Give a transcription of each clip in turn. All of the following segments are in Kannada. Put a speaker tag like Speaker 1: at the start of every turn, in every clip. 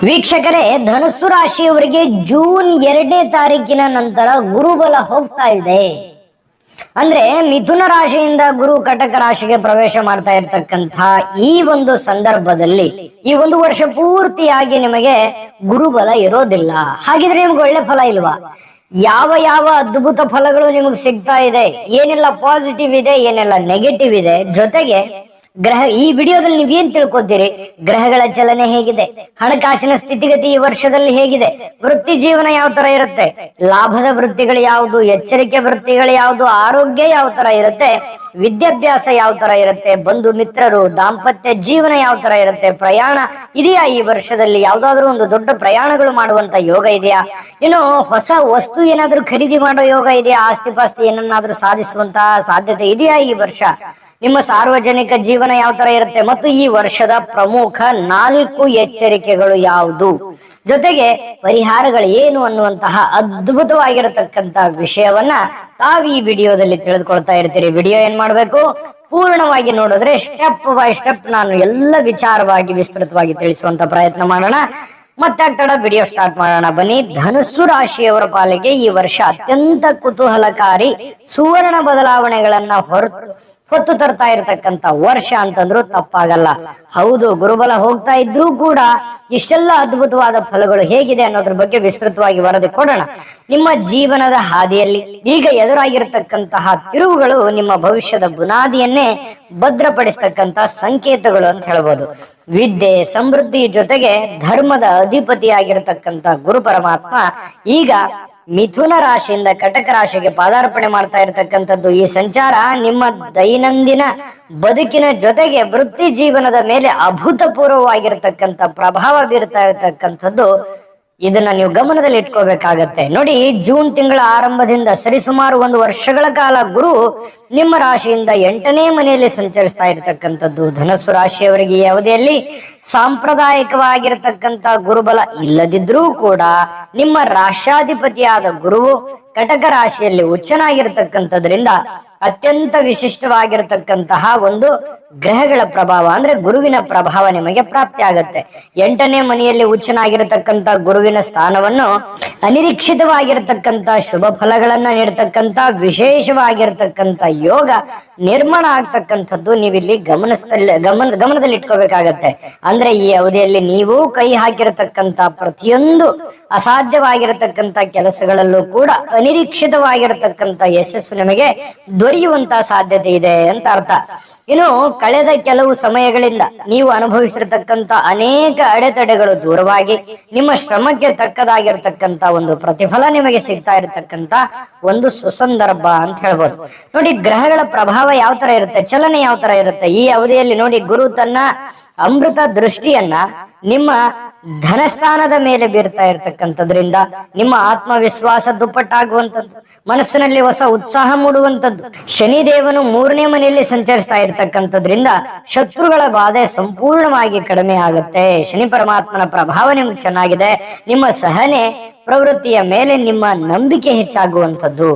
Speaker 1: ವೀಕ್ಷಕರೇ, ಧನಸ್ಸು ರಾಶಿಯವರಿಗೆ ಜೂನ್ 2ನೇ ತಾರೀಕಿನ ನಂತರ ಗುರುಬಲ ಹೋಗ್ತಾ ಇದೆ. ಅಂದ್ರೆ ಮಿಥುನ ರಾಶಿಯಿಂದ ಗುರು ಕಟಕ ರಾಶಿಗೆ ಪ್ರವೇಶ ಮಾಡ್ತಾ ಇರ್ತಕ್ಕಂಥ ಈ ಒಂದು ಸಂದರ್ಭದಲ್ಲಿ ಈ ಒಂದು ವರ್ಷ ಪೂರ್ತಿಯಾಗಿ ನಿಮಗೆ ಗುರುಬಲ ಇರೋದಿಲ್ಲ. ಹಾಗಿದ್ರೆ ನಿಮ್ಗೆ ಒಳ್ಳೆ ಫಲ ಇಲ್ವಾ? ಯಾವ ಯಾವ ಅದ್ಭುತ ಫಲಗಳು ನಿಮಗೆ ಸಿಗ್ತಾ ಇದೆ, ಏನೆಲ್ಲ ಪಾಸಿಟಿವ್ ಇದೆ, ಏನೆಲ್ಲ ನೆಗೆಟಿವ್ ಇದೆ, ಜೊತೆಗೆ ಈ ವಿಡಿಯೋದಲ್ಲಿ ನೀವ್ ಏನ್ ತಿಳ್ಕೊತೀರಿ? ಗ್ರಹಗಳ ಚಲನೆ ಹೇಗಿದೆ, ಹಣಕಾಸಿನ ಸ್ಥಿತಿಗತಿ ಈ ವರ್ಷದಲ್ಲಿ ಹೇಗಿದೆ, ವೃತ್ತಿ ಜೀವನ ಯಾವ ತರ ಇರುತ್ತೆ, ಲಾಭದ ವೃತ್ತಿಗಳು ಯಾವುದು, ಎಚ್ಚರಿಕೆ ವೃತ್ತಿಗಳು ಯಾವುದು, ಆರೋಗ್ಯ ಯಾವ ತರ ಇರುತ್ತೆ, ವಿದ್ಯಾಭ್ಯಾಸ ಯಾವ ತರ ಇರುತ್ತೆ, ಬಂಧು ಮಿತ್ರರು, ದಾಂಪತ್ಯ ಜೀವನ ಯಾವ ತರ ಇರುತ್ತೆ, ಪ್ರಯಾಣ ಇದೆಯಾ ಈ ವರ್ಷದಲ್ಲಿ, ಯಾವ್ದಾದ್ರು ಒಂದು ದೊಡ್ಡ ಪ್ರಯಾಣಗಳು ಮಾಡುವಂತ ಯೋಗ ಇದೆಯಾ, ಇನ್ನು ಹೊಸ ವಸ್ತು ಏನಾದ್ರೂ ಖರೀದಿ ಮಾಡೋ ಯೋಗ ಇದೆಯಾ, ಆಸ್ತಿ ಪಾಸ್ತಿ ಏನನ್ನಾದ್ರೂ ಸಾಧಿಸುವಂತ ಸಾಧ್ಯತೆ ಇದೆಯಾ ಈ ವರ್ಷ, ನಿಮ್ಮ ಸಾರ್ವಜನಿಕ ಜೀವನ ಯಾವ ತರ ಇರುತ್ತೆ, ಮತ್ತು ಈ ವರ್ಷದ ಪ್ರಮುಖ 4 ಎಚ್ಚರಿಕೆಗಳು ಯಾವುದು, ಜೊತೆಗೆ ಪರಿಹಾರಗಳು ಏನು ಅನ್ನುವಂತಹ ಅದ್ಭುತವಾಗಿರತಕ್ಕಂತ ವಿಷಯವನ್ನ ತಾವು ಈ ವಿಡಿಯೋದಲ್ಲಿ ತಿಳಿದುಕೊಳ್ತಾ ಇರ್ತೀರಿ. ವಿಡಿಯೋ ಏನ್ ಮಾಡ್ಬೇಕು, ಪೂರ್ಣವಾಗಿ ನೋಡಿದ್ರೆ ಸ್ಟೆಪ್ ಬೈ ಸ್ಟೆಪ್ ನಾನು ಎಲ್ಲ ವಿಚಾರವಾಗಿ ವಿಸ್ತೃತವಾಗಿ ತಿಳಿಸುವಂತ ಪ್ರಯತ್ನ ಮಾಡೋಣ. ಮತ್ತೆ ತಡ ವಿಡಿಯೋ ಸ್ಟಾರ್ಟ್ ಮಾಡೋಣ ಬನ್ನಿ. ಧನುಸ್ಸು ರಾಶಿಯವರ ಪಾಲಿಗೆ ಈ ವರ್ಷ ಅತ್ಯಂತ ಕುತೂಹಲಕಾರಿ ಸುವರ್ಣ ಬದಲಾವಣೆಗಳನ್ನ ಹೊತ್ತು ತರ್ತಾ ಇರತಕ್ಕಂತ ವರ್ಷ ಅಂತಂದ್ರೂ ತಪ್ಪಾಗಲ್ಲ. ಹೌದು, ಗುರುಬಲ ಹೋಗ್ತಾ ಇದ್ರೂ ಕೂಡ ಇಷ್ಟೆಲ್ಲ ಅದ್ಭುತವಾದ ಫಲಗಳು ಹೇಗಿದೆ ಅನ್ನೋದ್ರ ಬಗ್ಗೆ ವಿಸ್ತೃತವಾಗಿ ವರದಿ ಕೊಡೋಣ. ನಿಮ್ಮ ಜೀವನದ ಹಾದಿಯಲ್ಲಿ ಈಗ ಎದುರಾಗಿರ್ತಕ್ಕಂತಹ ತಿರುವುಗಳು ನಿಮ್ಮ ಭವಿಷ್ಯದ ಬುನಾದಿಯನ್ನೇ ಭದ್ರಪಡಿಸ್ತಕ್ಕಂತ ಸಂಕೇತಗಳು ಅಂತ ಹೇಳ್ಬೋದು. ವಿದ್ಯೆ, ಸಮೃದ್ಧಿ, ಜೊತೆಗೆ ಧರ್ಮದ ಅಧಿಪತಿಯಾಗಿರ್ತಕ್ಕಂಥ ಗುರು ಪರಮಾತ್ಮ ಈಗ ಮಿಥುನ ರಾಶಿಯಿಂದ ಕಟಕ ರಾಶಿಗೆ ಪಾದಾರ್ಪಣೆ ಮಾಡ್ತಾ ಇರತಕ್ಕಂಥದ್ದು. ಈ ಸಂಚಾರ ನಿಮ್ಮ ದೈನಂದಿನ ಬದುಕಿನ ಜೊತೆಗೆ ವೃತ್ತಿ ಜೀವನದ ಮೇಲೆ ಅಭೂತಪೂರ್ವವಾಗಿರ್ತಕ್ಕಂಥ ಪ್ರಭಾವ ಬೀರ್ತಾ ಇರತಕ್ಕಂಥದ್ದು. ಇದನ್ನ ನೀವು ಗಮನದಲ್ಲಿ ಇಟ್ಕೋಬೇಕಾಗತ್ತೆ. ನೋಡಿ, ಜೂನ್ ತಿಂಗಳ ಆರಂಭದಿಂದ ಸರಿಸುಮಾರು 1 ವರ್ಷಗಳ ಕಾಲ ಗುರು ನಿಮ್ಮ ರಾಶಿಯಿಂದ 8ನೇ ಮನೆಯಲ್ಲಿ ಸಂಚರಿಸ್ತಾ ಇರತಕ್ಕಂಥದ್ದು. ಧನಸ್ಸು ರಾಶಿಯವರಿಗೆ ಈ ಅವಧಿಯಲ್ಲಿ ಸಾಂಪ್ರದಾಯಿಕವಾಗಿರತಕ್ಕಂತ ಗುರುಬಲ ಇಲ್ಲದಿದ್ರೂ ಕೂಡ ನಿಮ್ಮ ರಾಶ್ಯಾಧಿಪತಿಯಾದ ಗುರುವು ಕಟಕ ರಾಶಿಯಲ್ಲಿ ಉಚ್ಚನಾಗಿರ್ತಕ್ಕಂಥದ್ರಿಂದ ಅತ್ಯಂತ ವಿಶಿಷ್ಟವಾಗಿರತಕ್ಕಂತಹ ಒಂದು ಗ್ರಹಗಳ ಪ್ರಭಾವ ಅಂದ್ರೆ ಗುರುವಿನ ಪ್ರಭಾವ ನಿಮಗೆ ಪ್ರಾಪ್ತಿ ಆಗತ್ತೆ. 8ನೇ ಮನೆಯಲ್ಲಿ ಉಚ್ಚನಾಗಿರತಕ್ಕಂತ ಗುರುವಿನ ಸ್ಥಾನವನ್ನು ಅನಿರೀಕ್ಷಿತವಾಗಿರತಕ್ಕಂತ ಶುಭ ಫಲಗಳನ್ನ ನೀಡತಕ್ಕಂತ ವಿಶೇಷವಾಗಿರತಕ್ಕಂತ ಯೋಗ ನಿರ್ಮಾಣ ಆಗ್ತಕ್ಕಂಥದ್ದು ನೀವಿಲ್ಲಿ ಗಮನದಲ್ಲಿ ಇಟ್ಕೋಬೇಕಾಗತ್ತೆ. ಅಂದ್ರೆ ಈ ಅವಧಿಯಲ್ಲಿ ನೀವು ಕೈ ಹಾಕಿರತಕ್ಕಂತ ಪ್ರತಿಯೊಂದು ಅಸಾಧ್ಯವಾಗಿರತಕ್ಕಂತ ಕೆಲಸಗಳಲ್ಲೂ ಕೂಡ ಅನಿರೀಕ್ಷಿತವಾಗಿರತಕ್ಕಂತ ಯಶಸ್ಸು ನಿಮಗೆ ದೊರೆಯುವಂತ ಸಾಧ್ಯತೆ ಇದೆ ಅಂತ ಅರ್ಥ. ಇನ್ನು ಕಳೆದ ಕೆಲವು ಸಮಯಗಳಿಂದ ನೀವು ಅನುಭವಿಸಿರತಕ್ಕಂತ ಅನೇಕ ಅಡೆತಡೆಗಳು ದೂರವಾಗಿ ನಿಮ್ಮ ಶ್ರಮಕ್ಕೆ ತಕ್ಕದಾಗಿರ್ತಕ್ಕಂತ ಒಂದು ಪ್ರತಿಫಲ ನಿಮಗೆ ಸಿಗ್ತಾ ಇರತಕ್ಕಂತ ಒಂದು ಸುಸಂದರ್ಭ ಅಂತ ಹೇಳ್ಬೋದು. ನೋಡಿ, ಗ್ರಹಗಳ ಪ್ರಭಾವ ಯಾವ ತರ ಇರುತ್ತೆ, ಚಲನೆ ಯಾವ ತರ ಇರುತ್ತೆ ಈ ಅವಧಿಯಲ್ಲಿ. ನೋಡಿ, ಗುರು ತನ್ನ ಅಮೃತ ದೃಷ್ಟಿಯನ್ನ ನಿಮ್ಮ ಧನಸ್ಥಾನದ ಮೇಲೆ ಬೀರ್ತಾ ಇರ್ತಕ್ಕಂಥದ್ರಿಂದ ನಿಮ್ಮ ಆತ್ಮವಿಶ್ವಾಸ ದುಪ್ಪಟ್ಟಾಗುವಂಥದ್ದು, ಮನಸ್ಸಿನಲ್ಲಿ ಹೊಸ ಉತ್ಸಾಹ ಮೂಡುವಂಥದ್ದು. ಶನಿದೇವನು 3ನೇ ಮನೆಯಲ್ಲಿ ಸಂಚರಿಸ್ತಾ ಇರ್ತಕ್ಕಂಥದ್ರಿಂದ ಶತ್ರುಗಳ ಬಾಧೆ ಸಂಪೂರ್ಣವಾಗಿ ಕಡಿಮೆ ಆಗುತ್ತೆ. ಶನಿ ಪರಮಾತ್ಮನ ಪ್ರಭಾವ ನಿಮ್ಗೆ ಚೆನ್ನಾಗಿದೆ. ನಿಮ್ಮ ಸಹನೆ ಪ್ರವೃತ್ತಿಯ ಮೇಲೆ ನಿಮ್ಮ ನಂಬಿಕೆ ಹೆಚ್ಚಾಗುವಂಥದ್ದು.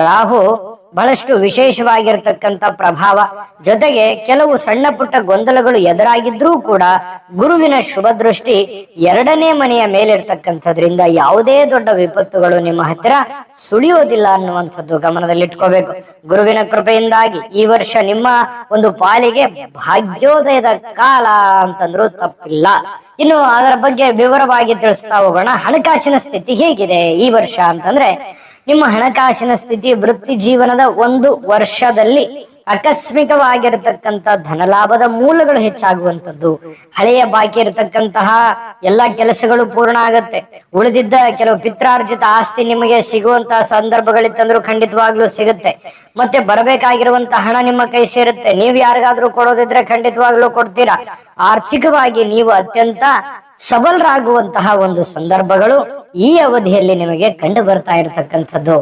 Speaker 1: ರಾಹು ಬಹಳಷ್ಟು ವಿಶೇಷವಾಗಿರ್ತಕ್ಕಂಥ ಪ್ರಭಾವ, ಜೊತೆಗೆ ಕೆಲವು ಸಣ್ಣ ಪುಟ್ಟ ಗೊಂದಲಗಳು ಎದುರಾಗಿದ್ರೂ ಕೂಡ ಗುರುವಿನ ಶುಭ ದೃಷ್ಟಿ 2ನೇ ಮನೆಯ ಮೇಲಿರ್ತಕ್ಕಂಥದ್ರಿಂದ ಯಾವುದೇ ದೊಡ್ಡ ವಿಪತ್ತುಗಳು ನಿಮ್ಮ ಹತ್ತಿರ ಸುಳಿಯೋದಿಲ್ಲ ಅನ್ನುವಂಥದ್ದು ಗಮನದಲ್ಲಿಟ್ಕೋಬೇಕು. ಗುರುವಿನ ಕೃಪೆಯಿಂದಾಗಿ ಈ ವರ್ಷ ನಿಮ್ಮ ಒಂದು ಪಾಲಿಗೆ ಭಾಗ್ಯೋದಯದ ಕಾಲ ಅಂತಂದ್ರೂ ತಪ್ಪಿಲ್ಲ. ಇನ್ನು ಅದರ ಬಗ್ಗೆ ವಿವರವಾಗಿ ತಿಳಿಸ್ತಾ ಹೋಗೋಣ. ಹಣಕಾಸಿನ ಸ್ಥಿತಿ ಹೇಗಿದೆ ಈ ವರ್ಷ ಅಂತಂದ್ರೆ, ನಿಮ್ಮ ಹಣಕಾಸಿನ ಸ್ಥಿತಿ ವೃತ್ತಿ ಜೀವನದ 1 ವರ್ಷದಲ್ಲಿ ಆಕಸ್ಮಿಕವಾಗಿರತಕ್ಕಂತ ಧನಲಾಭದ ಮೂಲಗಳು ಹೆಚ್ಚಾಗುವಂಥದ್ದು. ಹಳೆಯ ಬಾಕಿ ಇರತಕ್ಕಂತಹ ಎಲ್ಲಾ ಕೆಲಸಗಳು ಪೂರ್ಣ ಆಗತ್ತೆ. ಉಳಿದಿದ್ದ ಕೆಲವು ಪಿತ್ರಾರ್ಜಿತ ಆಸ್ತಿ ನಿಮಗೆ ಸಿಗುವಂತಹ ಸಂದರ್ಭಗಳಿತ್ತಂದ್ರೂ ಖಂಡಿತವಾಗ್ಲೂ ಸಿಗುತ್ತೆ. ಮತ್ತೆ ಬರಬೇಕಾಗಿರುವಂತ ಹಣ ನಿಮ್ಮ ಕೈ ಸೇರುತ್ತೆ. ನೀವು ಯಾರಿಗಾದ್ರೂ ಕೊಡೋದಿದ್ರೆ ಖಂಡಿತವಾಗ್ಲೂ ಕೊಡ್ತೀರಾ. ಆರ್ಥಿಕವಾಗಿ ನೀವು ಅತ್ಯಂತ ಸಬಲರಾಗುವಂತಹ ಒಂದು ಸಂದರ್ಭಗಳು ಈ ಅವಧಿಯಲ್ಲಿ ನಿಮಗೆ ಕಂಡು ಬರ್ತಾ ಇರತಕ್ಕಂಥದ್ದು.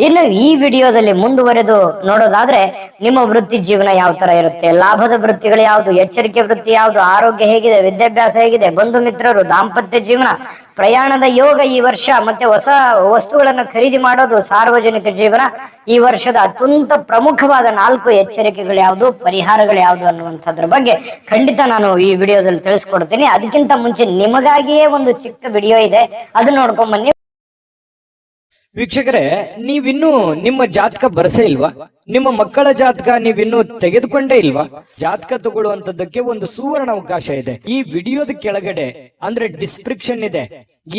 Speaker 1: ಇನ್ನು ಈ ವಿಡಿಯೋದಲ್ಲಿ ಮುಂದುವರೆದು ನೋಡೋದಾದ್ರೆ, ನಿಮ್ಮ ವೃತ್ತಿ ಜೀವನ ಯಾವ ತರ ಇರುತ್ತೆ, ಲಾಭದ ವೃತ್ತಿಗಳು ಯಾವುದು, ಎಚ್ಚರಿಕೆ ವೃತ್ತಿ ಯಾವುದು, ಆರೋಗ್ಯ ಹೇಗಿದೆ, ವಿದ್ಯಾಭ್ಯಾಸ ಹೇಗಿದೆ, ಬಂಧು ಮಿತ್ರರು, ದಾಂಪತ್ಯ ಜೀವನ, ಪ್ರಯಾಣದ ಯೋಗ ಈ ವರ್ಷ, ಮತ್ತೆ ಹೊಸ ವಸ್ತುಗಳನ್ನು ಖರೀದಿ ಮಾಡೋದು, ಸಾರ್ವಜನಿಕ ಜೀವನ ಈ ವರ್ಷದ ಅತ್ಯಂತ ಪ್ರಮುಖವಾದ 4 ಎಚ್ಚರಿಕೆಗಳು ಯಾವುದು, ಪರಿಹಾರಗಳು ಯಾವುದು ಅನ್ನುವಂಥದ್ರ ಬಗ್ಗೆ ಖಂಡಿತ ನಾನು ಈ ವಿಡಿಯೋದಲ್ಲಿ ತಿಳಿಸ್ಕೊಡ್ತೀನಿ. ಅದಕ್ಕಿಂತ ಮುಂಚೆ ನಿಮಗಾಗಿಯೇ ಒಂದು ಚಿಕ್ಕ ವಿಡಿಯೋ ಇದೆ, ಅದನ್ನ ನೋಡ್ಕೊಂಡ್ ಬನ್ನಿ.
Speaker 2: ವೀಕ್ಷಕರೇ, ನೀವಿನ್ನೂ ನಿಮ್ಮ ಜಾತಕ ಬರಸೇ ಇಲ್ವಾ? ನಿಮ್ಮ ಮಕ್ಕಳ ಜಾತಕ ನೀವಿನ್ನೂ ತೆಗೆದುಕೊಂಡೇ ಇಲ್ವಾ? ಜಾತಕ ತಗೊಳ್ಳುವಂತದ್ದಕ್ಕೆ ಒಂದು ಸುವರ್ಣ ಅವಕಾಶ ಇದೆ. ಈ ವಿಡಿಯೋದ ಕೆಳಗಡೆ ಅಂದ್ರೆ ಡಿಸ್ಕ್ರಿಪ್ಷನ್ ಇದೆ,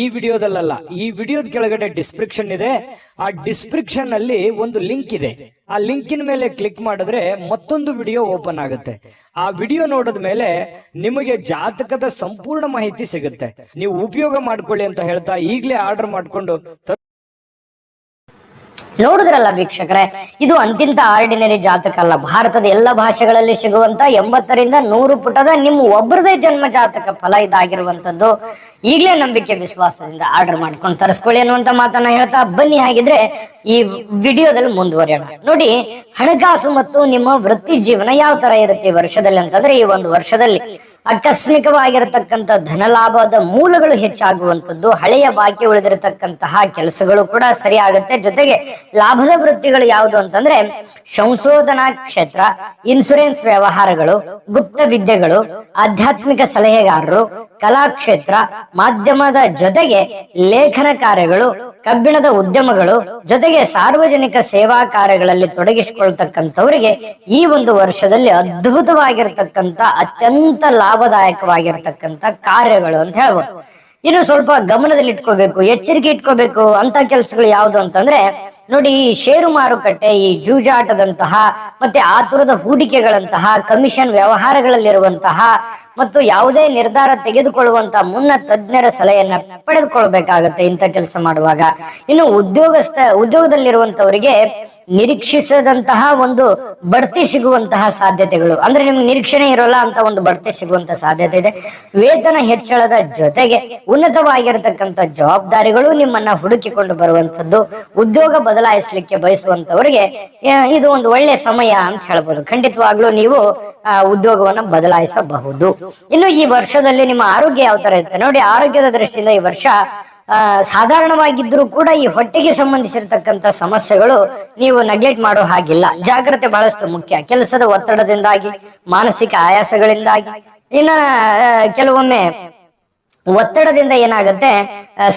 Speaker 2: ಈ ವಿಡಿಯೋದಲ್ಲ, ಈ ವಿಡಿಯೋದ ಕೆಳಗಡೆ ಡಿಸ್ಕ್ರಿಪ್ಷನ್ ಇದೆ. ಆ ಡಿಸ್ಕ್ರಿಪ್ಷನ್ ಅಲ್ಲಿ ಒಂದು ಲಿಂಕ್ ಇದೆ. ಆ ಲಿಂಕಿನ ಮೇಲೆ ಕ್ಲಿಕ್ ಮಾಡಿದ್ರೆ ಮತ್ತೊಂದು ವಿಡಿಯೋ ಓಪನ್ ಆಗುತ್ತೆ. ಆ ವಿಡಿಯೋ ನೋಡಿದ ಮೇಲೆ ನಿಮಗೆ ಜಾತಕದ ಸಂಪೂರ್ಣ ಮಾಹಿತಿ ಸಿಗುತ್ತೆ. ನೀವು ಉಪಯೋಗ ಮಾಡ್ಕೊಳ್ಳಿ ಅಂತ ಹೇಳ್ತಾ ಈಗಲೇ ಆರ್ಡರ್ ಮಾಡ್ಕೊಂಡು
Speaker 1: ನೋಡಿದ್ರಲ್ಲ ವೀಕ್ಷಕರೇ, ಇದು ಅಂತಿಂತ ಆರ್ಡಿನರಿ ಜಾತಕ ಅಲ್ಲ. ಭಾರತದ ಎಲ್ಲ ಭಾಷೆಗಳಲ್ಲಿ ಸಿಗುವಂತ 80ರಿಂದ 100 ಪುಟದ ನಿಮ್ಮ ಒಬ್ಬರದೇ ಜನ್ಮ ಜಾತಕ ಫಲ ಇದಾಗಿರುವಂತದ್ದು. ಈಗಲೇ ನಂಬಿಕೆ ವಿಶ್ವಾಸದಿಂದ ಆರ್ಡರ್ ಮಾಡ್ಕೊಂಡು ತರಿಸ್ಕೊಳ್ಳಿ ಅನ್ನುವಂತ ಮಾತನ್ನ ಹೇಳ್ತಾ ಬನ್ನಿ. ಹಾಗಿದ್ರೆ ಈ ವಿಡಿಯೋದಲ್ಲಿ ಮುಂದುವರಿಯೋಣ. ನೋಡಿ, ಹಣಕಾಸು ಮತ್ತು ನಿಮ್ಮ ವೃತ್ತಿ ಜೀವನ ಯಾವ ತರ ಇರುತ್ತೆ ಈ ವರ್ಷದಲ್ಲಿ ಅಂತಂದ್ರೆ, ಈ ಒಂದು ವರ್ಷದಲ್ಲಿ ಆಕಸ್ಮಿಕವಾಗಿರತಕ್ಕಂಥ ಧನಲಾಭದ ಮೂಲಗಳು ಹೆಚ್ಚಾಗುವಂಥದ್ದು, ಹಳೆಯ ಬಾಕಿ ಉಳಿದಿರತಕ್ಕಂತಹ ಕೆಲಸಗಳು ಕೂಡ ಸರಿ ಆಗುತ್ತೆ. ಜೊತೆಗೆ ಲಾಭದ ವೃತ್ತಿಗಳು ಯಾವುದು ಅಂತಂದ್ರೆ ಸಂಶೋಧನಾ ಕ್ಷೇತ್ರ, ಇನ್ಶೂರೆನ್ಸ್ ವ್ಯವಹಾರಗಳು, ಗುಪ್ತ ವಿದ್ಯೆಗಳು, ಆಧ್ಯಾತ್ಮಿಕ ಸಲಹೆಗಾರರು, ಕಲಾಕ್ಷೇತ್ರ, ಮಾಧ್ಯಮದ ಜೊತೆಗೆ ಲೇಖನ ಕಾರ್ಯಗಳು, ಕಬ್ಬಿಣದ ಉದ್ಯಮಗಳು, ಜೊತೆಗೆ ಸಾರ್ವಜನಿಕ ಸೇವಾ ಕಾರ್ಯಗಳಲ್ಲಿ ತೊಡಗಿಸಿಕೊಳ್ತಕ್ಕಂಥವರಿಗೆ ಈ ಒಂದು ವರ್ಷದಲ್ಲಿ ಅದ್ಭುತವಾಗಿರ್ತಕ್ಕಂಥ ಅತ್ಯಂತ ಲಾಭದಾಯಕವಾಗಿರ್ತಕ್ಕಂಥ ಕಾರ್ಯಗಳು ಅಂತ ಹೇಳ್ಬೋದು. ಇನ್ನು ಸ್ವಲ್ಪ ಗಮನದಲ್ಲಿ ಇಟ್ಕೋಬೇಕು, ಎಚ್ಚರಿಕೆ ಇಟ್ಕೋಬೇಕು ಅಂತ ಕೆಲಸಗಳು ಯಾವುದು ಅಂತಂದ್ರೆ, ನೋಡಿ, ಈ ಷೇರು ಮಾರುಕಟ್ಟೆ, ಈ ಜೂಜಾಟದಂತಹ ಮತ್ತೆ ಆತುರದ ಹೂಡಿಕೆಗಳಂತಹ ಕಮಿಷನ್ ವ್ಯವಹಾರಗಳಲ್ಲಿರುವಂತಹ ಮತ್ತು ಯಾವುದೇ ನಿರ್ಧಾರ ತೆಗೆದುಕೊಳ್ಳುವಂತಹ ಮುನ್ನ ತಜ್ಞರ ಸಲಹೆಯನ್ನ ಪಡೆದುಕೊಳ್ಬೇಕಾಗತ್ತೆ ಇಂಥ ಕೆಲಸ ಮಾಡುವಾಗ. ಇನ್ನು ಉದ್ಯೋಗದಲ್ಲಿರುವಂತವರಿಗೆ ನಿರೀಕ್ಷಿಸದಂತಹ ಒಂದು ಬಡ್ತಿ ಸಿಗುವಂತಹ ಸಾಧ್ಯತೆಗಳು, ಅಂದ್ರೆ ನಿಮ್ಗೆ ನಿರೀಕ್ಷಣೆ ಇರೋಲ್ಲ ಅಂತ ಒಂದು ಬಡ್ತಿ ಸಿಗುವಂತಹ ಸಾಧ್ಯತೆ ಇದೆ. ವೇತನ ಹೆಚ್ಚಳದ ಜೊತೆಗೆ ಉನ್ನತವಾಗಿರತಕ್ಕಂಥ ಜವಾಬ್ದಾರಿಗಳು ನಿಮ್ಮನ್ನ ಹುಡುಕಿಕೊಂಡು ಬರುವಂತದ್ದು. ಉದ್ಯೋಗ ಬದಲಾಯಿಸಲಿಕ್ಕೆ ಬಯಸುವಂತವರಿಗೆ ಇದು ಒಂದು ಒಳ್ಳೆ ಸಮಯ ಅಂತ ಹೇಳ್ಬೋದು. ಖಂಡಿತವಾಗ್ಲೂ ನೀವು ಉದ್ಯೋಗವನ್ನ ಬದಲಾಯಿಸಬಹುದು. ಇನ್ನು ಈ ವರ್ಷದಲ್ಲಿ ನಿಮ್ಮ ಆರೋಗ್ಯ ಯಾವ ತರ ಇರುತ್ತೆ ನೋಡಿ. ಆರೋಗ್ಯದ ದೃಷ್ಟಿಯಿಂದ ಈ ವರ್ಷ ಸಾಧಾರಣವಾಗಿದ್ರೂ ಕೂಡ ಈ ಹೊಟ್ಟೆಗೆ ಸಂಬಂಧಿಸಿರ್ತಕ್ಕಂಥ ಸಮಸ್ಯೆಗಳು ನೀವು ನೆಗ್ಲೆಕ್ಟ್ ಮಾಡೋ ಹಾಗಿಲ್ಲ. ಜಾಗ್ರತೆ ಬಹಳಷ್ಟು ಮುಖ್ಯ. ಕೆಲಸದ ಒತ್ತಡದಿಂದಾಗಿ, ಮಾನಸಿಕ ಆಯಾಸಗಳಿಂದಾಗಿ, ಇನ್ನ ಕೆಲವೊಮ್ಮೆ ಒತ್ತಡದಿಂದ ಏನಾಗುತ್ತೆ,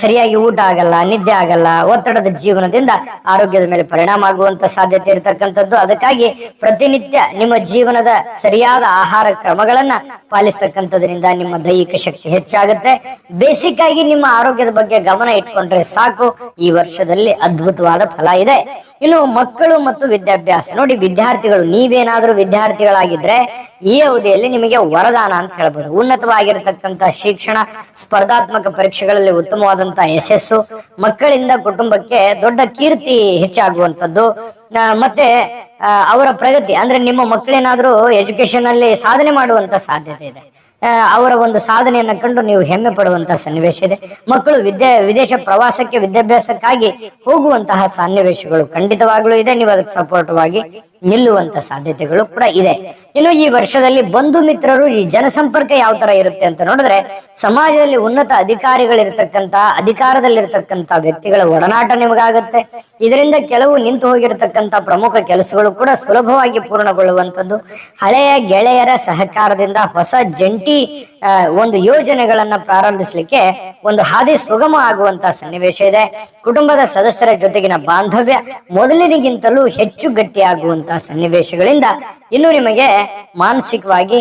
Speaker 1: ಸರಿಯಾಗಿ ಊಟ ಆಗಲ್ಲ, ನಿದ್ದೆ ಆಗಲ್ಲ. ಒತ್ತಡದ ಜೀವನದಿಂದ ಆರೋಗ್ಯದ ಮೇಲೆ ಪರಿಣಾಮ ಆಗುವಂತ ಸಾಧ್ಯತೆ ಇರತಕ್ಕಂಥದ್ದು. ಅದಕ್ಕಾಗಿ ಪ್ರತಿನಿತ್ಯ ನಿಮ್ಮ ಜೀವನದ ಸರಿಯಾದ ಆಹಾರ ಕ್ರಮಗಳನ್ನ ಪಾಲಿಸ್ತಕ್ಕಂಥದ್ರಿಂದ ನಿಮ್ಮ ದೈಹಿಕ ಶಕ್ತಿ ಹೆಚ್ಚಾಗುತ್ತೆ. ಬೇಸಿಕ್ ಆಗಿ ನಿಮ್ಮ ಆರೋಗ್ಯದ ಬಗ್ಗೆ ಗಮನ ಇಟ್ಕೊಂಡ್ರೆ ಸಾಕು. ಈ ವರ್ಷದಲ್ಲಿ ಅದ್ಭುತವಾದ ಫಲ ಇದೆ. ಇನ್ನು ಮಕ್ಕಳು ಮತ್ತು ವಿದ್ಯಾಭ್ಯಾಸ ನೋಡಿ, ವಿದ್ಯಾರ್ಥಿಗಳು, ನೀವೇನಾದ್ರೂ ವಿದ್ಯಾರ್ಥಿಗಳಾಗಿದ್ರೆ ಈ ಅವಧಿಯಲ್ಲಿ ನಿಮಗೆ ವರದಾನ ಅಂತ ಹೇಳ್ಬೋದು. ಉನ್ನತವಾಗಿರತಕ್ಕಂಥ ಶಿಕ್ಷಣ, ಸ್ಪರ್ಧಾತ್ಮಕ ಪರೀಕ್ಷೆಗಳಲ್ಲಿ ಉತ್ತಮವಾದಂತಹ ಯಶಸ್ಸು, ಮಕ್ಕಳಿಂದ ಕುಟುಂಬಕ್ಕೆ ದೊಡ್ಡ ಕೀರ್ತಿ ಹೆಚ್ಚಾಗುವಂಥದ್ದು, ಮತ್ತೆ ಅವರ ಪ್ರಗತಿ ಅಂದ್ರೆ ನಿಮ್ಮ ಮಕ್ಕಳೇನಾದ್ರೂ ಎಜುಕೇಶನ್ ಅಲ್ಲಿ ಸಾಧನೆ ಮಾಡುವಂತ ಸಾಧ್ಯತೆ ಇದೆ. ಅವರ ಒಂದು ಸಾಧನೆಯನ್ನ ಕಂಡು ನೀವು ಹೆಮ್ಮೆ ಪಡುವಂತಹ ಸನ್ನಿವೇಶ ಇದೆ. ಮಕ್ಕಳು ವಿದೇಶ ಪ್ರವಾಸಕ್ಕೆ, ವಿದ್ಯಾಭ್ಯಾಸಕ್ಕಾಗಿ ಹೋಗುವಂತಹ ಸನ್ನಿವೇಶಗಳು ಖಂಡಿತವಾಗ್ಲೂ ಇದೆ. ನೀವು ಅದಕ್ಕೆ ಸಪೋರ್ಟ್ವಾಗಿ ನಿಲ್ಲುವಂತ ಸಾಧ್ಯತೆಗಳು ಕೂಡ ಇದೆ. ಇನ್ನು ಈ ವರ್ಷದಲ್ಲಿ ಬಂಧು ಮಿತ್ರರು, ಈ ಜನಸಂಪರ್ಕ ಯಾವ ತರ ಇರುತ್ತೆ ಅಂತ ನೋಡಿದ್ರೆ, ಸಮಾಜದಲ್ಲಿ ಉನ್ನತ ಅಧಿಕಾರಿಗಳಿರ್ತಕ್ಕಂಥ, ಅಧಿಕಾರದಲ್ಲಿರ್ತಕ್ಕಂಥ ವ್ಯಕ್ತಿಗಳ ಒಡನಾಟ ನಿಮಗಾಗುತ್ತೆ. ಇದರಿಂದ ಕೆಲವು ನಿಂತು ಹೋಗಿರತಕ್ಕಂಥ ಪ್ರಮುಖ ಕೆಲಸಗಳು ಕೂಡ ಸುಲಭವಾಗಿ ಪೂರ್ಣಗೊಳ್ಳುವಂಥದ್ದು. ಹಳೆಯ ಗೆಳೆಯರ ಸಹಕಾರದಿಂದ ಹೊಸ ಜಂಟಿ ಒಂದು ಯೋಜನೆಗಳನ್ನ ಪ್ರಾರಂಭಿಸಲಿಕ್ಕೆ ಒಂದು ಹಾದಿ ಸುಗಮ ಆಗುವಂತಹ ಸನ್ನಿವೇಶ ಇದೆ. ಕುಟುಂಬದ ಸದಸ್ಯರ ಜೊತೆಗಿನ ಬಾಂಧವ್ಯ ಮೊದಲಿನಿಗಿಂತಲೂ ಹೆಚ್ಚು ಗಟ್ಟಿಯಾಗುವಂತಹ ಸನ್ನಿವೇಶಗಳಿಂದ ಇನ್ನು ನಿಮಗೆ ಮಾನಸಿಕವಾಗಿ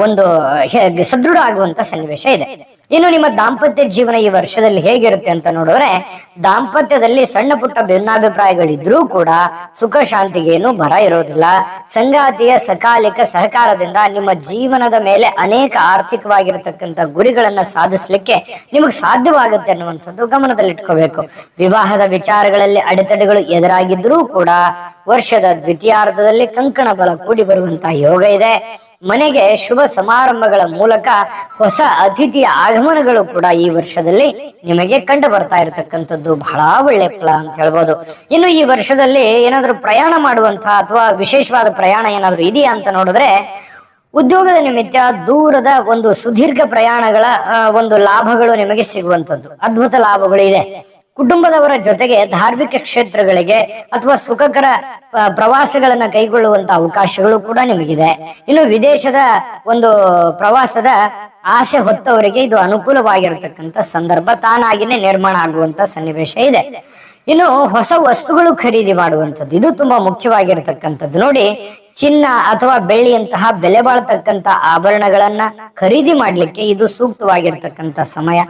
Speaker 1: ಒಂದು ಸದೃಢ ಆಗುವಂತ ಸನ್ನಿವೇಶ ಇದೆ. ಇನ್ನು ನಿಮ್ಮ ದಾಂಪತ್ಯ ಜೀವನ ಈ ವರ್ಷದಲ್ಲಿ ಹೇಗಿರುತ್ತೆ ಅಂತ ನೋಡಿದ್ರೆ, ದಾಂಪತ್ಯದಲ್ಲಿ ಸಣ್ಣ ಪುಟ್ಟ ಭಿನ್ನಾಭಿಪ್ರಾಯಗಳಿದ್ರೂ ಕೂಡ ಸುಖ ಶಾಂತಿಗೆ ಏನು ಬರ ಇರೋದಿಲ್ಲ. ಸಂಗಾತಿಯ ಸಕಾಲಿಕ ಸಹಕಾರದಿಂದ ನಿಮ್ಮ ಜೀವನದ ಮೇಲೆ ಅನೇಕ ಆರ್ಥಿಕವಾಗಿರತಕ್ಕಂಥ ಗುರಿಗಳನ್ನ ಸಾಧಿಸಲಿಕ್ಕೆ ನಿಮಗೆ ಸಾಧ್ಯವಾಗುತ್ತೆ ಅನ್ನುವಂಥದ್ದು ಗಮನದಲ್ಲಿಟ್ಕೋಬೇಕು. ವಿವಾಹದ ವಿಚಾರಗಳಲ್ಲಿ ಅಡೆತಡೆಗಳು ಎದುರಾಗಿದ್ರೂ ಕೂಡ ವರ್ಷದ ದ್ವಿತೀಯಾರ್ಧದಲ್ಲಿ ಕಂಕಣ ಬಲ ಕೂಡಿ ಬರುವಂತಹ ಯೋಗ ಇದೆ. ಮನೆಗೆ ಶುಭ ಸಮಾರಂಭಗಳ ಮೂಲಕ ಹೊಸ ಅತಿಥಿಯ ಆಗಮನಗಳು ಕೂಡ ಈ ವರ್ಷದಲ್ಲಿ ನಿಮಗೆ ಕಂಡು ಬರ್ತಾ ಇರತಕ್ಕಂಥದ್ದು ಬಹಳ ಒಳ್ಳೆ ಫಲ ಅಂತ ಹೇಳ್ಬೋದು. ಇನ್ನು ಈ ವರ್ಷದಲ್ಲಿ ಏನಾದ್ರೂ ಪ್ರಯಾಣ ಮಾಡುವಂತಹ ಅಥವಾ ವಿಶೇಷವಾದ ಪ್ರಯಾಣ ಏನಾದ್ರೂ ಇದೆಯಾ ಅಂತ ನೋಡಿದ್ರೆ, ಉದ್ಯೋಗದ ನಿಮಿತ್ತ ದೂರದ ಒಂದು ಸುದೀರ್ಘ ಪ್ರಯಾಣಗಳ ಒಂದು ಲಾಭಗಳು ನಿಮಗೆ ಸಿಗುವಂಥದ್ದು, ಅದ್ಭುತ ಲಾಭಗಳು ಇದೆ. ಕುಟುಂಬದವರ ಜೊತೆಗೆ ಧಾರ್ಮಿಕ ಕ್ಷೇತ್ರಗಳಿಗೆ ಅಥವಾ ಸುಖಕರ ಪ್ರವಾಸಗಳನ್ನ ಕೈಗೊಳ್ಳುವಂತ ಅವಕಾಶಗಳು ಕೂಡ ನಿಮಗಿದೆ. ಇನ್ನು ವಿದೇಶದ ಒಂದು ಪ್ರವಾಸದ ಆಸೆ ಹೊತ್ತವರಿಗೆ ಇದು ಅನುಕೂಲವಾಗಿರತಕ್ಕಂತ ಸಂದರ್ಭ ತಾನಾಗಿನೇ ನಿರ್ಮಾಣ ಆಗುವಂತ ಸನ್ನಿವೇಶ ಇದೆ. ಇನ್ನು ಹೊಸ ವಸ್ತುಗಳು ಖರೀದಿ ಮಾಡುವಂಥದ್ದು ಇದು ತುಂಬಾ ಮುಖ್ಯವಾಗಿರತಕ್ಕಂಥದ್ದು. ನೋಡಿ, ಚಿನ್ನ ಅಥವಾ ಬೆಳ್ಳಿಯಂತಹ ಬೆಲೆ ಬಾಳ್ತಕ್ಕಂತ ಆಭರಣಗಳನ್ನ ಖರೀದಿ ಮಾಡ್ಲಿಕ್ಕೆ ಇದು ಸೂಕ್ತವಾಗಿರ್ತಕ್ಕಂಥ ಸಮಯ.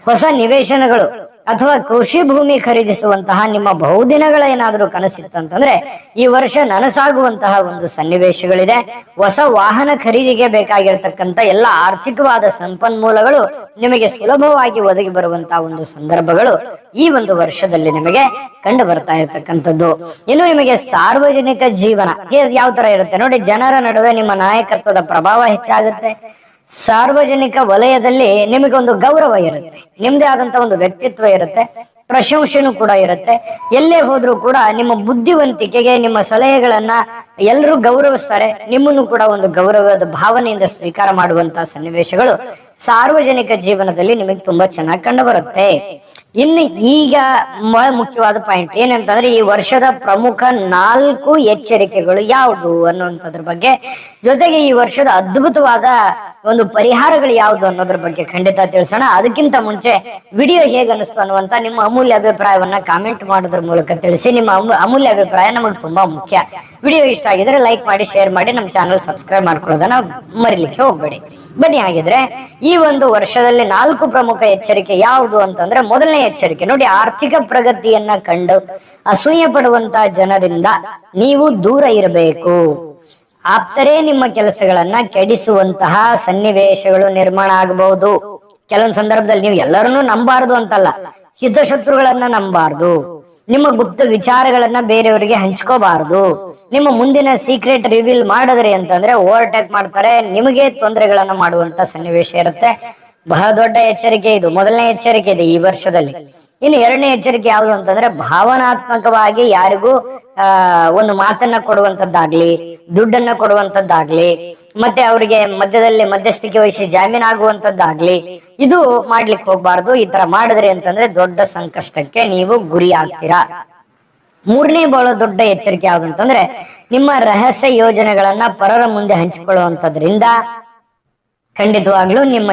Speaker 1: ಹೊಸ ನಿವೇಶನಗಳು ಅಥವಾ ಕೃಷಿ ಭೂಮಿ ಖರೀದಿಸುವಂತಹ ನಿಮ್ಮ ಬಹುದಿನಗಳ ಏನಾದರೂ ಕನಸಿತ್ತಂತಂದ್ರೆ ಈ ವರ್ಷ ನನಸಾಗುವಂತಹ ಒಂದು ಸನ್ನಿವೇಶಗಳಿದೆ. ಹೊಸ ವಾಹನ ಖರೀದಿಗೆ ಬೇಕಾಗಿರ್ತಕ್ಕಂಥ ಎಲ್ಲ ಆರ್ಥಿಕವಾದ ಸಂಪನ್ಮೂಲಗಳು ನಿಮಗೆ ಸುಲಭವಾಗಿ ಒದಗಿ ಬರುವಂತಹ ಒಂದು ಸಂದರ್ಭಗಳು ಈ ಒಂದು ವರ್ಷದಲ್ಲಿ ನಿಮಗೆ ಕಂಡು ಬರ್ತಾ ಇರತಕ್ಕಂಥದ್ದು. ಇನ್ನು ನಿಮಗೆ ಸಾರ್ವಜನಿಕ ಜೀವನ ಯಾವ ತರ ಇರುತ್ತೆ ನೋಡಿ, ಜನರ ನಡುವೆ ನಿಮ್ಮ ನಾಯಕತ್ವದ ಪ್ರಭಾವ ಹೆಚ್ಚಾಗುತ್ತೆ. ಸಾರ್ವಜನಿಕ ವಲಯದಲ್ಲಿ ನಿಮಗೊಂದು ಗೌರವ ಇರುತ್ತೆ, ನಿಮ್ದೇ ಆದಂತ ಒಂದು ವ್ಯಕ್ತಿತ್ವ ಇರುತ್ತೆ, ಪ್ರಶಂಸೆನೂ ಕೂಡ ಇರುತ್ತೆ. ಎಲ್ಲೇ ಹೋದ್ರೂ ಕೂಡ ನಿಮ್ಮ ಬುದ್ಧಿವಂತಿಕೆಗೆ ನಿಮ್ಮ ಸಲಹೆಗಳನ್ನ ಎಲ್ಲರೂ ಗೌರವಿಸ್ತಾರೆ. ನಿಮ್ಮನ್ನು ಕೂಡ ಒಂದು ಗೌರವದ ಭಾವನೆಯಿಂದ ಸ್ವೀಕಾರ ಮಾಡುವಂತಹ ಸನ್ನಿವೇಶಗಳು ಸಾರ್ವಜನಿಕ ಜೀವನದಲ್ಲಿ ನಿಮಗೆ ತುಂಬಾ ಚೆನ್ನಾಗಿ ಕಂಡು ಬರುತ್ತೆ. ಇನ್ನು ಈಗ ಮುಖ್ಯವಾದ ಪಾಯಿಂಟ್ ಏನಂತಂದ್ರೆ ಈ ವರ್ಷದ ಪ್ರಮುಖ 4 ಎಚ್ಚರಿಕೆಗಳು ಯಾವುದು ಅನ್ನುವಂಥದ್ರ ಬಗ್ಗೆ, ಜೊತೆಗೆ ಈ ವರ್ಷದ ಅದ್ಭುತವಾದ ಒಂದು ಪರಿಹಾರಗಳು ಯಾವುದು ಅನ್ನೋದ್ರ ಬಗ್ಗೆ ಖಂಡಿತ ತಿಳಿಸೋಣ. ಅದಕ್ಕಿಂತ ಮುಂಚೆ ವಿಡಿಯೋ ಹೇಗೆ ಅನಿಸ್ತು ಅನ್ನುವಂತ ನಿಮ್ಮ ಅಮೂಲ್ಯ ಅಭಿಪ್ರಾಯವನ್ನ ಕಾಮೆಂಟ್ ಮಾಡೋದ್ರ ಮೂಲಕ ತಿಳಿಸಿ. ನಿಮ್ಮ ಅಮೂಲ್ಯ ಅಭಿಪ್ರಾಯ ನಮಗೆ ತುಂಬಾ ಮುಖ್ಯ. ವಿಡಿಯೋ ಇಷ್ಟ ಆಗಿದ್ರೆ ಲೈಕ್ ಮಾಡಿ, ಶೇರ್ ಮಾಡಿ, ನಮ್ಮ ಚಾನಲ್ ಸಬ್ಸ್ಕ್ರೈಬ್ ಮಾಡ್ಕೊಳ್ಳೋದನ್ನ ಮರಿಲಿಕ್ಕೆ ಹೋಗ್ಬೇಡಿ. ಬನ್ನಿ ಹಾಗಿದ್ರೆ ಈ ಒಂದು ವರ್ಷದಲ್ಲಿ 4 ಪ್ರಮುಖ ಎಚ್ಚರಿಕೆ ಯಾವುದು ಅಂತಂದ್ರೆ, ಮೊದಲನೇ ಎಚ್ಚರಿಕೆ ನೋಡಿ, ಆರ್ಥಿಕ ಪ್ರಗತಿಯನ್ನ ಕಂಡು ಅಸೂಯೆ ಪಡುವಂತ ಜನರಿಂದ ನೀವು ದೂರ ಇರಬೇಕು. ಆಪ್ತರೇ ನಿಮ್ಮ ಕೆಲಸಗಳನ್ನ ಕೆಡಿಸುವಂತಹ ಸನ್ನಿವೇಶಗಳು ನಿರ್ಮಾಣ ಆಗಬಹುದು. ಕೆಲವೊಂದು ಸಂದರ್ಭದಲ್ಲಿ ನೀವು ಎಲ್ಲರನ್ನೂ ನಂಬಾರದು ಅಂತಲ್ಲ, ಹಿತಶತ್ರುಗಳನ್ನ ನಂಬಾರ್ದು. ನಿಮ್ಮ ಗುಪ್ತ ವಿಚಾರಗಳನ್ನ ಬೇರೆಯವರಿಗೆ ಹಂಚ್ಕೋಬಾರದು. ನಿಮ್ಮ ಮುಂದಿನ ಸೀಕ್ರೆಟ್ ರಿವೀಲ್ ಮಾಡಿದ್ರಿ ಅಂತಂದ್ರೆ ಓವರ್ಟೇಕ್ ಮಾಡ್ತಾರೆ, ನಿಮಗೆ ತೊಂದರೆಗಳನ್ನ ಮಾಡುವಂತ ಸನ್ನಿವೇಶ ಇರುತ್ತೆ. ಬಹಳ ದೊಡ್ಡ ಎಚ್ಚರಿಕೆ ಇದು, ಮೊದಲನೇ ಎಚ್ಚರಿಕೆ ಇದೆ ಈ ವರ್ಷದಲ್ಲಿ. ಇನ್ನು ಎರಡನೇ ಎಚ್ಚರಿಕೆ ಯಾವುದು ಅಂತಂದ್ರೆ, ಭಾವನಾತ್ಮಕವಾಗಿ ಯಾರಿಗೂ ಒಂದು ಮಾತನ್ನ ಕೊಡುವಂತದ್ದಾಗ್ಲಿ, ದುಡ್ಡನ್ನ ಕೊಡುವಂತದ್ದಾಗ್ಲಿ, ಮತ್ತೆ ಅವರಿಗೆ ಮಧ್ಯದಲ್ಲಿ ಮಧ್ಯಸ್ಥಿಕೆ ವಹಿಸಿ ಜಾಮೀನ್ ಆಗುವಂತದ್ದಾಗ್ಲಿ, ಇದು ಮಾಡ್ಲಿಕ್ಕೆ ಹೋಗ್ಬಾರ್ದು. ಈ ತರ ಮಾಡಿದ್ರಿ ಅಂತಂದ್ರೆ ದೊಡ್ಡ ಸಂಕಷ್ಟಕ್ಕೆ ನೀವು ಗುರಿ ಆಗ್ತೀರಾ. ಮೂರನೇ ಬಹಳ ದೊಡ್ಡ ಎಚ್ಚರಿಕೆ ಯಾವುದು ಅಂತಂದ್ರೆ, ನಿಮ್ಮ ರಹಸ್ಯ ಯೋಜನೆಗಳನ್ನ ಪರರ ಮುಂದೆ ಹಂಚಿಕೊಳ್ಳುವಂತದ್ರಿಂದ ಖಂಡಿತವಾಗ್ಲೂ ನಿಮ್ಮ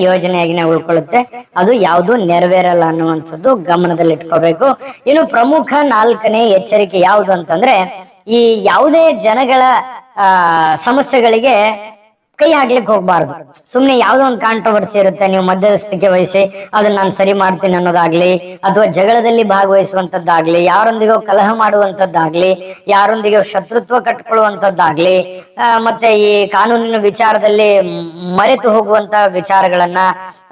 Speaker 1: ಯೋಜನೆಯಾಗಿನೇ ಉಳ್ಕೊಳ್ಳುತ್ತೆ, ಅದು ಯಾವುದು ನೆರವೇರಲ್ಲ ಅನ್ನುವಂಥದ್ದು ಗಮನದಲ್ಲಿ ಇಟ್ಕೋಬೇಕು. ಇನ್ನು ಪ್ರಮುಖ 4ನೇ ಎಚ್ಚರಿಕೆ ಯಾವುದು ಅಂತಂದ್ರೆ, ಈ ಯಾವುದೇ ಜನಗಳ ಸಮಸ್ಯೆಗಳಿಗೆ ಕೈ ಹಾಕ್ಲಿಕ್ಕೆ ಹೋಗ್ಬಾರ್ದು. ಸುಮ್ನೆ ಯಾವ್ದೋ ಒಂದು ಕಾಂಟ್ರವರ್ಸಿ ಇರುತ್ತೆ, ನೀವು ಮಧ್ಯಸ್ಥಿಕೆ ವಹಿಸಿ ಅದನ್ನ ನಾನು ಸರಿ ಮಾಡ್ತೀನಿ ಅನ್ನೋದಾಗ್ಲಿ, ಅಥವಾ ಜಗಳದಲ್ಲಿ ಭಾಗವಹಿಸುವಂತದ್ದಾಗ್ಲಿ, ಯಾರೊಂದಿಗೋ ಕಲಹ ಮಾಡುವಂತದ್ದಾಗ್ಲಿ, ಯಾರೊಂದಿಗೆ ಶತ್ರುತ್ವ ಕಟ್ಕೊಳ್ಳುವಂತದ್ದಾಗ್ಲಿ, ಮತ್ತೆ ಈ ಕಾನೂನಿನ ವಿಚಾರದಲ್ಲಿ ಮರೆತು ಹೋಗುವಂತ ವಿಚಾರಗಳನ್ನ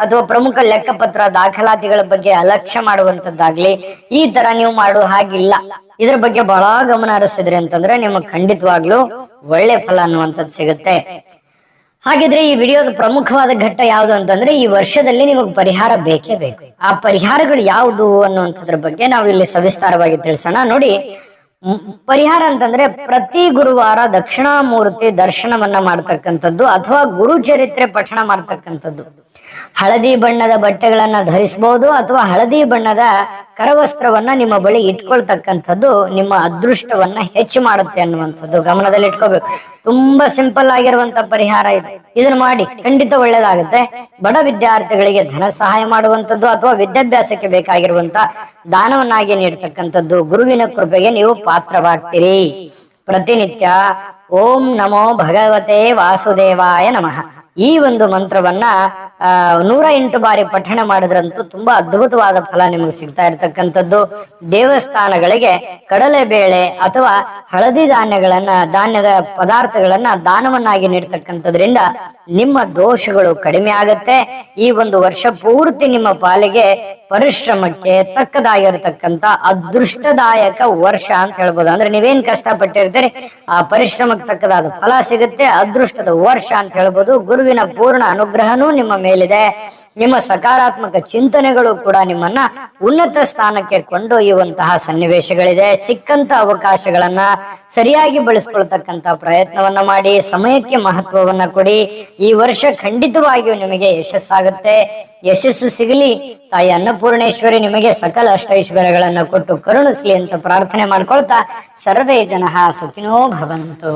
Speaker 1: ಅಥವಾ ಪ್ರಮುಖ ಲೆಕ್ಕಪತ್ರ ದಾಖಲಾತಿಗಳ ಬಗ್ಗೆ ಅಲಕ್ಷ್ಯ ಮಾಡುವಂತದ್ದಾಗ್ಲಿ, ಈ ತರ ನೀವು ಮಾಡುವ ಹಾಗಿಲ್ಲ. ಇದ್ರ ಬಗ್ಗೆ ಬಹಳ ಗಮನ ಹರಿಸಿದ್ರಿ ಅಂತಂದ್ರೆ ನಿಮಗೆ ಖಂಡಿತವಾಗ್ಲೂ ಒಳ್ಳೆ ಫಲ ಅನ್ನುವಂಥದ್ದು ಸಿಗುತ್ತೆ. ಹಾಗಿದ್ರೆ ಈ ವಿಡಿಯೋದ ಪ್ರಮುಖವಾದ ಘಟ್ಟ ಯಾವುದು ಅಂತಂದ್ರೆ, ಈ ವರ್ಷದಲ್ಲಿ ನಿಮಗೆ ಪರಿಹಾರ ಬೇಕೇ ಬೇಕು. ಆ ಪರಿಹಾರಗಳು ಯಾವುದು ಅನ್ನುವಂಥದ್ರ ಬಗ್ಗೆ ನಾವು ಇಲ್ಲಿ ಸವಿಸ್ತಾರವಾಗಿ ತಿಳಿಸೋಣ. ನೋಡಿ, ಪರಿಹಾರ ಅಂತಂದ್ರೆ ಪ್ರತಿ ಗುರುವಾರ ದಕ್ಷಿಣಾಮೂರ್ತಿ ದರ್ಶನವನ್ನ ಮಾಡ್ತಕ್ಕಂಥದ್ದು ಅಥವಾ ಗುರು ಚರಿತ್ರೆ ಪಠಣ ಮಾಡ್ತಕ್ಕಂಥದ್ದು. ಹಳದಿ ಬಣ್ಣದ ಬಟ್ಟೆಗಳನ್ನ ಧರಿಸಬಹುದು ಅಥವಾ ಹಳದಿ ಬಣ್ಣದ ಕರವಸ್ತ್ರವನ್ನ ನಿಮ್ಮ ಬಳಿ ಇಟ್ಕೊಳ್ತಕ್ಕಂಥದ್ದು ನಿಮ್ಮ ಅದೃಷ್ಟವನ್ನ ಹೆಚ್ಚು ಮಾಡುತ್ತೆ ಅನ್ನುವಂಥದ್ದು ಗಮನದಲ್ಲಿ ಇಟ್ಕೋಬೇಕು. ತುಂಬಾ ಸಿಂಪಲ್ ಆಗಿರುವಂತ ಪರಿಹಾರ ಇದೆ, ಇದನ್ನ ಮಾಡಿ ಖಂಡಿತ ಒಳ್ಳೇದಾಗುತ್ತೆ. ಬಡ ವಿದ್ಯಾರ್ಥಿಗಳಿಗೆ ಧನ ಸಹಾಯ ಮಾಡುವಂಥದ್ದು ಅಥವಾ ವಿದ್ಯಾಭ್ಯಾಸಕ್ಕೆ ಬೇಕಾಗಿರುವಂತ ದಾನವನ್ನಾಗಿ ನೀಡ್ತಕ್ಕಂಥದ್ದು, ಗುರುವಿನ ಕೃಪೆಗೆ ನೀವು ಪಾತ್ರವಾಗ್ತೀರಿ. ಪ್ರತಿನಿತ್ಯ ಓಂ ನಮೋ ಭಗವತೆ ವಾಸುದೇವಾಯ ನಮಃ ಈ ಒಂದು ಮಂತ್ರವನ್ನ 108 ಬಾರಿ ಪಠಣ ಮಾಡಿದ್ರಂತೂ ತುಂಬಾ ಅದ್ಭುತವಾದ ಫಲ ನಿಮಗೆ ಸಿಗ್ತಾ ಇರ್ತಕ್ಕಂಥದ್ದು. ದೇವಸ್ಥಾನಗಳಿಗೆ ಕಡಲೆಬೇಳೆ ಅಥವಾ ಹಳದಿ ಧಾನ್ಯದ ಪದಾರ್ಥಗಳನ್ನ ದಾನವನ್ನಾಗಿ ನೀಡ್ತಕ್ಕಂಥದ್ರಿಂದ ನಿಮ್ಮ ದೋಷಗಳು ಕಡಿಮೆ ಆಗತ್ತೆ. ಈ ಒಂದು ವರ್ಷ ಪೂರ್ತಿ ನಿಮ್ಮ ಪಾಲಿಗೆ ಪರಿಶ್ರಮಕ್ಕೆ ತಕ್ಕದಾಗಿರ್ತಕ್ಕಂಥ ಅದೃಷ್ಟದಾಯಕ ವರ್ಷ ಅಂತ ಹೇಳ್ಬೋದು. ಅಂದ್ರೆ ನೀವೇನ್ ಕಷ್ಟಪಟ್ಟಿರ್ತೀರಿ ಆ ಪರಿಶ್ರಮಕ್ಕೆ ತಕ್ಕದಾದ ಫಲ ಸಿಗುತ್ತೆ, ಅದೃಷ್ಟದ ವರ್ಷ ಅಂತ ಹೇಳ್ಬೋದು. ಗುರುವಿನ ಪೂರ್ಣ ಅನುಗ್ರಹನೂ ನಿಮ್ಮ ಮೇಲಿದೆ. ನಿಮ್ಮ ಸಕಾರಾತ್ಮಕ ಚಿಂತನೆಗಳು ಕೂಡ ನಿಮ್ಮನ್ನ ಉನ್ನತ ಸ್ಥಾನಕ್ಕೆ ಕೊಂಡೊಯ್ಯುವಂತಹ ಸನ್ನಿವೇಶಗಳಿದೆ. ಸಿಕ್ಕಂತ ಅವಕಾಶಗಳನ್ನ ಸರಿಯಾಗಿ ಬಳಸ್ಕೊಳ್ತಕ್ಕಂತ ಪ್ರಯತ್ನವನ್ನ ಮಾಡಿ, ಸಮಯಕ್ಕೆ ಮಹತ್ವವನ್ನ ಕೊಡಿ. ಈ ವರ್ಷ ಖಂಡಿತವಾಗಿಯೂ ನಿಮಗೆ ಯಶಸ್ಸಾಗುತ್ತೆ. ಯಶಸ್ಸು ಸಿಗಲಿ. ತಾಯಿ ಅನ್ನಪೂರ್ಣೇಶ್ವರಿ ನಿಮಗೆ ಸಕಲ ಅಷ್ಟೈಶ್ವರ್ಯಗಳನ್ನ ಕೊಟ್ಟು ಕರುಣಿಸ್ಲಿ ಅಂತ ಪ್ರಾರ್ಥನೆ ಮಾಡ್ಕೊಳ್ತಾ, ಸರ್ವೇ ಜನಃ ಸುಖಿನೋ ಭವಂತು.